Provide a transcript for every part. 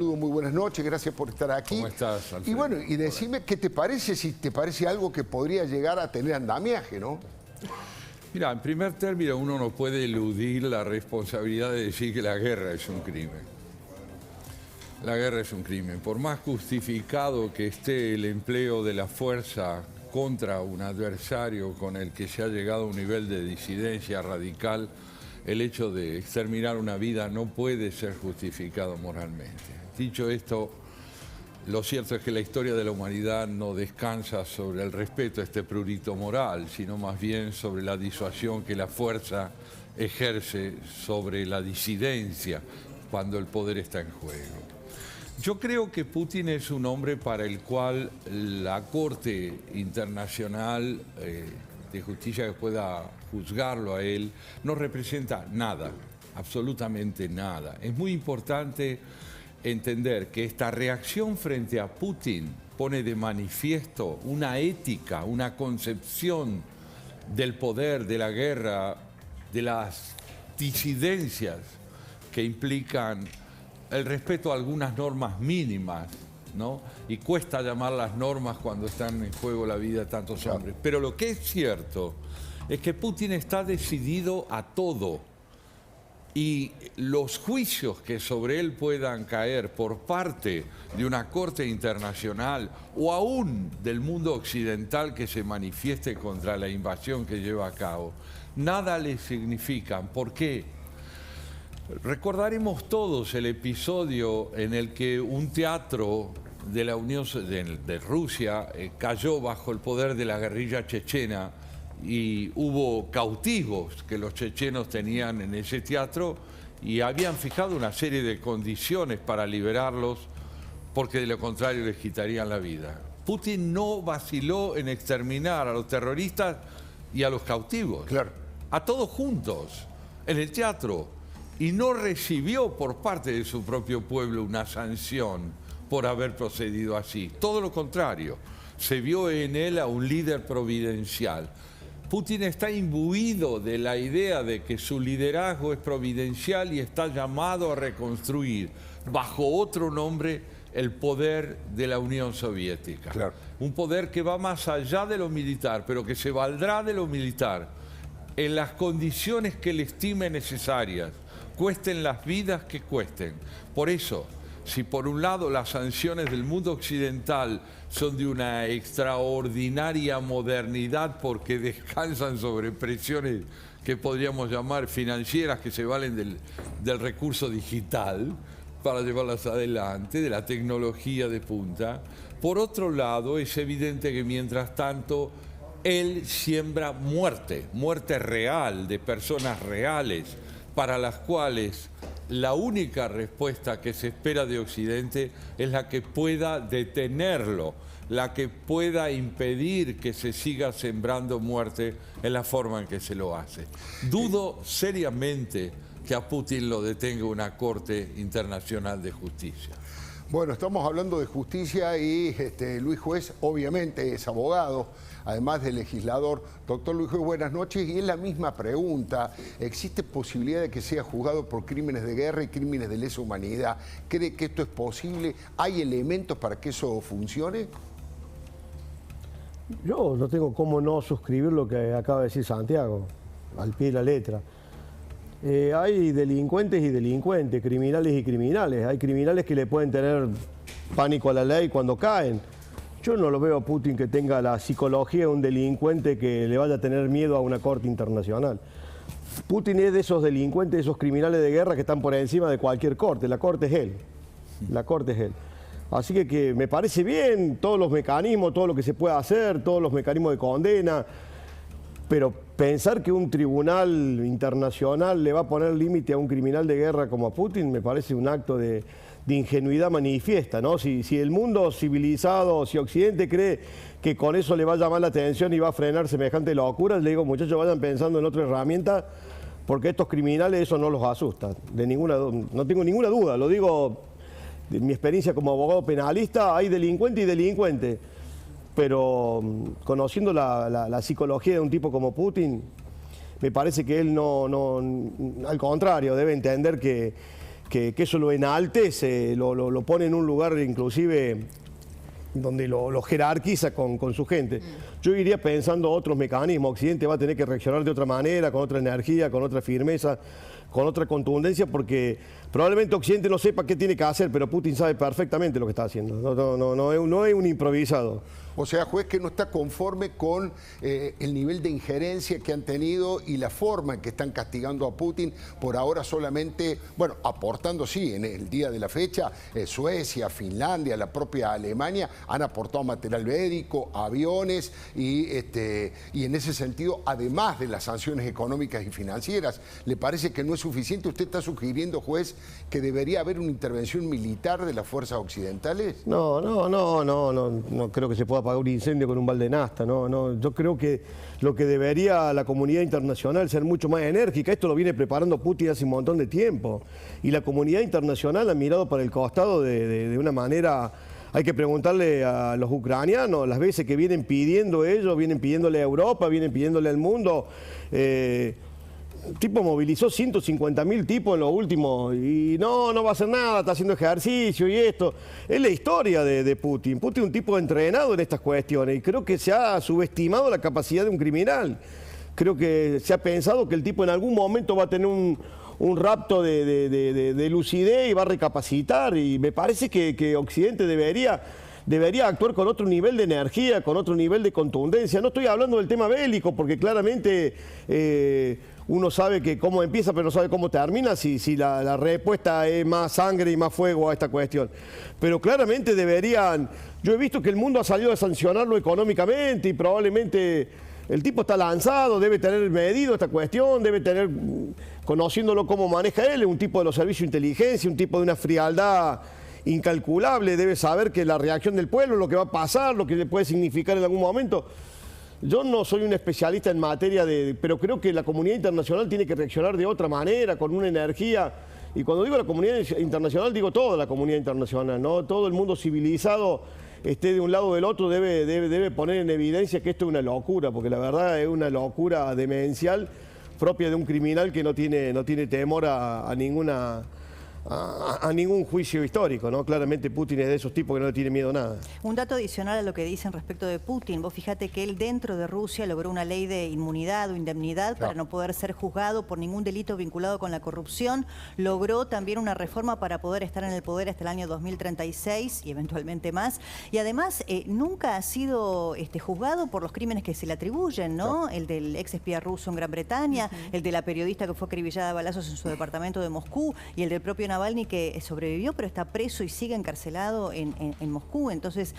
Muy buenas noches, gracias por estar aquí. ¿Cómo estás, Alfredo? Y bueno, y decime qué te parece, si te parece algo que podría llegar a tener andamiaje, ¿no? Mira, en primer término, uno no puede eludir la responsabilidad de decir que la guerra es un crimen. La guerra es un crimen. Por más justificado que esté el empleo de la fuerza contra un adversario con el que se ha llegado a un nivel de disidencia radical, el hecho de exterminar una vida no puede ser justificado moralmente. Dicho esto, lo cierto es que la historia de la humanidad no descansa sobre el respeto a este prurito moral, sino más bien sobre la disuasión que la fuerza ejerce sobre la disidencia cuando el poder está en juego. Yo creo que Putin es un hombre para el cual la Corte Internacional de Justicia que pueda juzgarlo a él no representa nada, absolutamente nada. Es muy importante entender que esta reacción frente a Putin pone de manifiesto una ética, una concepción del poder, de la guerra, de las disidencias que implican el respeto a algunas normas mínimas, ¿no? Y cuesta llamar las normas cuando están en juego la vida de tantos hombres. Pero lo que es cierto es que Putin está decidido a todo. Y los juicios que sobre él puedan caer por parte de una corte internacional o aún del mundo occidental que se manifieste contra la invasión que lleva a cabo, nada le significan. ¿Por qué? Recordaremos todos el episodio en el que un teatro de la Unión de Rusia cayó bajo el poder de la guerrilla chechena y hubo cautivos que los chechenos tenían en ese teatro y habían fijado una serie de condiciones para liberarlos porque de lo contrario les quitarían la vida. Putin no vaciló en exterminar a los terroristas y a los cautivos, a todos juntos, en el teatro, y no recibió por parte de su propio pueblo una sanción por haber procedido así. Todo lo contrario, se vio en él a un líder providencial. Putin está imbuido de la idea de que su liderazgo es providencial y está llamado a reconstruir bajo otro nombre el poder de la Unión Soviética. Un poder que va más allá de lo militar, pero que se valdrá de lo militar en las condiciones que él estime necesarias, cuesten las vidas que cuesten. Por eso, si por un lado las sanciones del mundo occidental son de una extraordinaria modernidad porque descansan sobre presiones que podríamos llamar financieras que se valen del recurso digital para llevarlas adelante, de la tecnología de punta, por otro lado es evidente que mientras tanto él siembra muerte, muerte real de personas reales para las cuales la única respuesta que se espera de Occidente es la que pueda detenerlo, la que pueda impedir que se siga sembrando muerte en la forma en que se lo hace. Dudo seriamente que a Putin lo detenga una Corte Internacional de Justicia. Bueno, estamos hablando de justicia y Luis Juez obviamente es abogado, además de legislador. Doctor Luis Juez, buenas noches. Y es la misma pregunta. ¿Existe posibilidad de que sea juzgado por crímenes de guerra y crímenes de lesa humanidad? ¿Cree que esto es posible? ¿Hay elementos para que eso funcione? Yo no tengo cómo no suscribir lo que acaba de decir Santiago, al pie de la letra. Hay delincuentes y delincuentes, criminales y criminales. Hay criminales que le pueden tener pánico a la ley cuando caen. Yo no lo veo a Putin que tenga la psicología de un delincuente que le vaya a tener miedo a una corte internacional. Putin es de esos delincuentes, de esos criminales de guerra que están por encima de cualquier corte. La corte es él. La corte es él. Así que me parece bien todos los mecanismos, todo lo que se puede hacer, todos los mecanismos de condena. Pero pensar que un tribunal internacional le va a poner límite a un criminal de guerra como a Putin me parece un acto de ingenuidad manifiesta, ¿no? Si el mundo civilizado, si Occidente cree que con eso le va a llamar la atención y va a frenar semejante locura, le digo, muchachos, vayan pensando en otra herramienta, porque estos criminales eso no los asusta, no tengo ninguna duda, lo digo de mi experiencia como abogado penalista, hay delincuente y delincuente. Pero conociendo la psicología de un tipo como Putin, me parece que él al contrario, debe entender que que eso lo enaltece, lo pone en un lugar inclusive donde lo jerarquiza con su gente. Yo iría pensando otros mecanismos. Occidente va a tener que reaccionar de otra manera, con otra energía, con otra firmeza, con otra contundencia, porque probablemente Occidente no sepa qué tiene que hacer, pero Putin sabe perfectamente lo que está haciendo. No es un improvisado. O sea, juez que no está conforme con el nivel de injerencia que han tenido y la forma en que están castigando a Putin, por ahora solamente, bueno, aportando, sí, en el día de la fecha, Suecia, Finlandia, la propia Alemania han aportado material médico, aviones y en ese sentido, además de las sanciones económicas y financieras, ¿le parece que no es suficiente? ¿Usted está sugiriendo, juez, que debería haber una intervención militar de las fuerzas occidentales? No creo que se pueda apagar un incendio con un balde de nafta. Yo creo que lo que debería la comunidad internacional ser mucho más enérgica. Esto lo viene preparando Putin hace un montón de tiempo. Y la comunidad internacional ha mirado para el costado de una manera. Hay que preguntarle a los ucranianos las veces que vienen pidiendo ellos, vienen pidiéndole a Europa, vienen pidiéndole al mundo. El tipo movilizó 150.000 tipos en lo último y no va a hacer nada, está haciendo ejercicio y esto. Es la historia de Putin. Putin es un tipo entrenado en estas cuestiones y creo que se ha subestimado la capacidad de un criminal. Creo que se ha pensado que el tipo en algún momento va a tener un rapto de lucidez y va a recapacitar, y me parece que Occidente debería actuar con otro nivel de energía, con otro nivel de contundencia. No estoy hablando del tema bélico, porque claramente uno sabe que cómo empieza, pero no sabe cómo termina, si la respuesta es más sangre y más fuego a esta cuestión. Pero claramente deberían. Yo he visto que el mundo ha salido a sancionarlo económicamente y probablemente el tipo está lanzado, debe tener medido esta cuestión, debe tener, conociéndolo cómo maneja él, un tipo de los servicios de inteligencia, un tipo de una frialdad incalculable, debe saber que la reacción del pueblo, lo que va a pasar, lo que le puede significar en algún momento. Yo no soy un especialista en materia pero creo que la comunidad internacional tiene que reaccionar de otra manera, con una energía. Y cuando digo la comunidad internacional, digo toda la comunidad internacional, ¿no? Todo el mundo civilizado, esté de un lado o del otro, debe poner en evidencia que esto es una locura, porque la verdad es una locura demencial propia de un criminal que no tiene temor a ningún juicio histórico, ¿no? Claramente Putin es de esos tipos que no le tiene miedo a nada. Un dato adicional a lo que dicen respecto de Putin. Vos fíjate que él dentro de Rusia logró una ley de inmunidad o indemnidad para no poder ser juzgado por ningún delito vinculado con la corrupción. Logró también una reforma para poder estar en el poder hasta el año 2036 y eventualmente más. Y además nunca ha sido juzgado por los crímenes que se le atribuyen, ¿no? El del ex espía ruso en Gran Bretaña, el de la periodista que fue acribillada a balazos en su departamento de Moscú y el del propio Navalny, que sobrevivió pero está preso y sigue encarcelado en Moscú. Entonces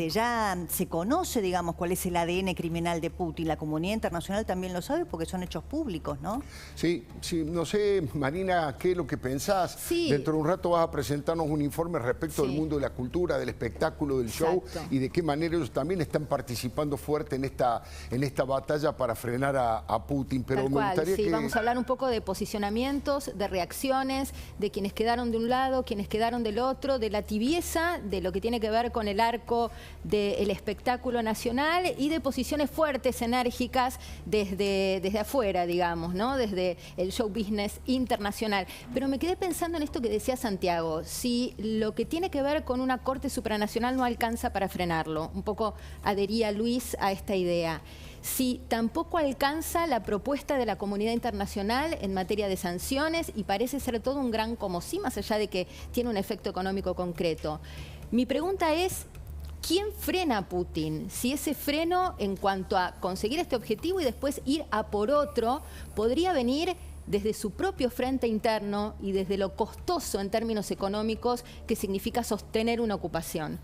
ya se conoce, digamos, cuál es el ADN criminal de Putin. La comunidad internacional también lo sabe porque son hechos públicos, ¿no? Sí, no sé, Marina, ¿qué es lo que pensás? Sí. Dentro de un rato vas a presentarnos un informe respecto del mundo de la cultura, del espectáculo, del show, y de qué manera ellos también están participando fuerte en esta batalla para frenar a Putin. Pero Tal me cual, gustaría sí, que... vamos a hablar un poco de posicionamientos, de reacciones, de quienes quedaron de un lado, quienes quedaron del otro, de la tibieza, de lo que tiene que ver con el arco del espectáculo nacional y de posiciones fuertes, enérgicas desde afuera, digamos, ¿no? Desde el show business internacional. Pero me quedé pensando en esto que decía Santiago, si lo que tiene que ver con una corte supranacional no alcanza para frenarlo. Un poco adhería Luis a esta idea. Si tampoco alcanza la propuesta de la comunidad internacional en materia de sanciones y parece ser todo un gran como sí, más allá de que tiene un efecto económico concreto. Mi pregunta es, ¿quién frena a Putin? Si ese freno en cuanto a conseguir este objetivo y después ir a por otro, podría venir desde su propio frente interno y desde lo costoso en términos económicos que significa sostener una ocupación.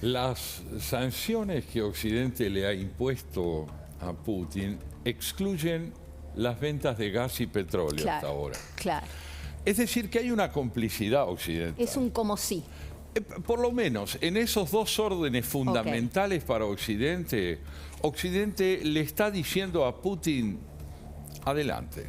Las sanciones que Occidente le ha impuesto a Putin excluyen las ventas de gas y petróleo hasta ahora. Claro. Es decir, que hay una complicidad occidental. Es un como sí. Por lo menos en esos dos órdenes fundamentales para Occidente, Occidente le está diciendo a Putin, adelante.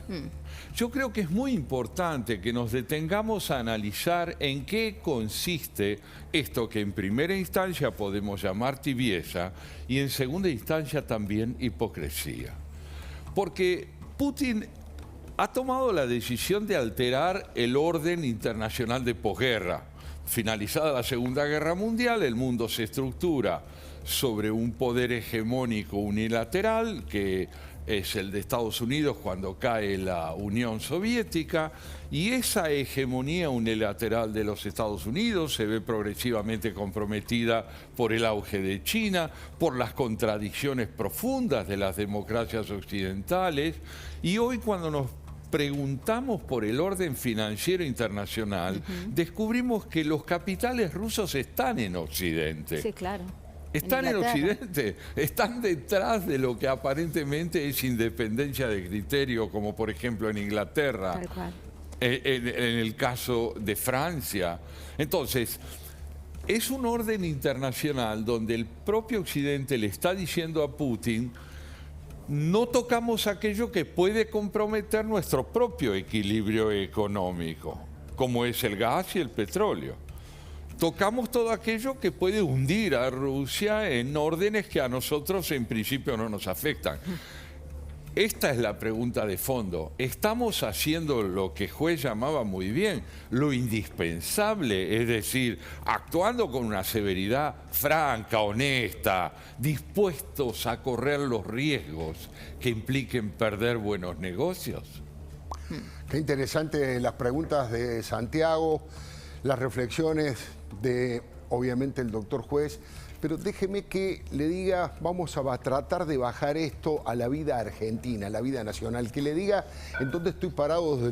Yo creo que es muy importante que nos detengamos a analizar en qué consiste esto que en primera instancia podemos llamar tibieza y en segunda instancia también hipocresía. Porque Putin ha tomado la decisión de alterar el orden internacional de posguerra. Finalizada la Segunda Guerra Mundial, el mundo se estructura sobre un poder hegemónico unilateral, que es el de Estados Unidos cuando cae la Unión Soviética, y esa hegemonía unilateral de los Estados Unidos se ve progresivamente comprometida por el auge de China, por las contradicciones profundas de las democracias occidentales, y hoy cuando nos preguntamos por el orden financiero internacional, descubrimos que los capitales rusos están en Occidente. Sí, claro. Están en Occidente, están detrás de lo que aparentemente es independencia de criterio, como por ejemplo en Inglaterra, Tal cual. en el caso de Francia. Entonces, es un orden internacional donde el propio Occidente le está diciendo a Putin: no tocamos aquello que puede comprometer nuestro propio equilibrio económico, como es el gas y el petróleo. Tocamos todo aquello que puede hundir a Rusia en órdenes que a nosotros en principio no nos afectan. Esta es la pregunta de fondo. ¿Estamos haciendo lo que Juez llamaba muy bien, lo indispensable? Es decir, actuando con una severidad franca, honesta, dispuestos a correr los riesgos que impliquen perder buenos negocios. Qué interesante las preguntas de Santiago, las reflexiones de, obviamente, el doctor Juez. Pero déjeme que le diga, vamos a tratar de bajar esto a la vida argentina, a la vida nacional, que le diga en dónde estoy parado desde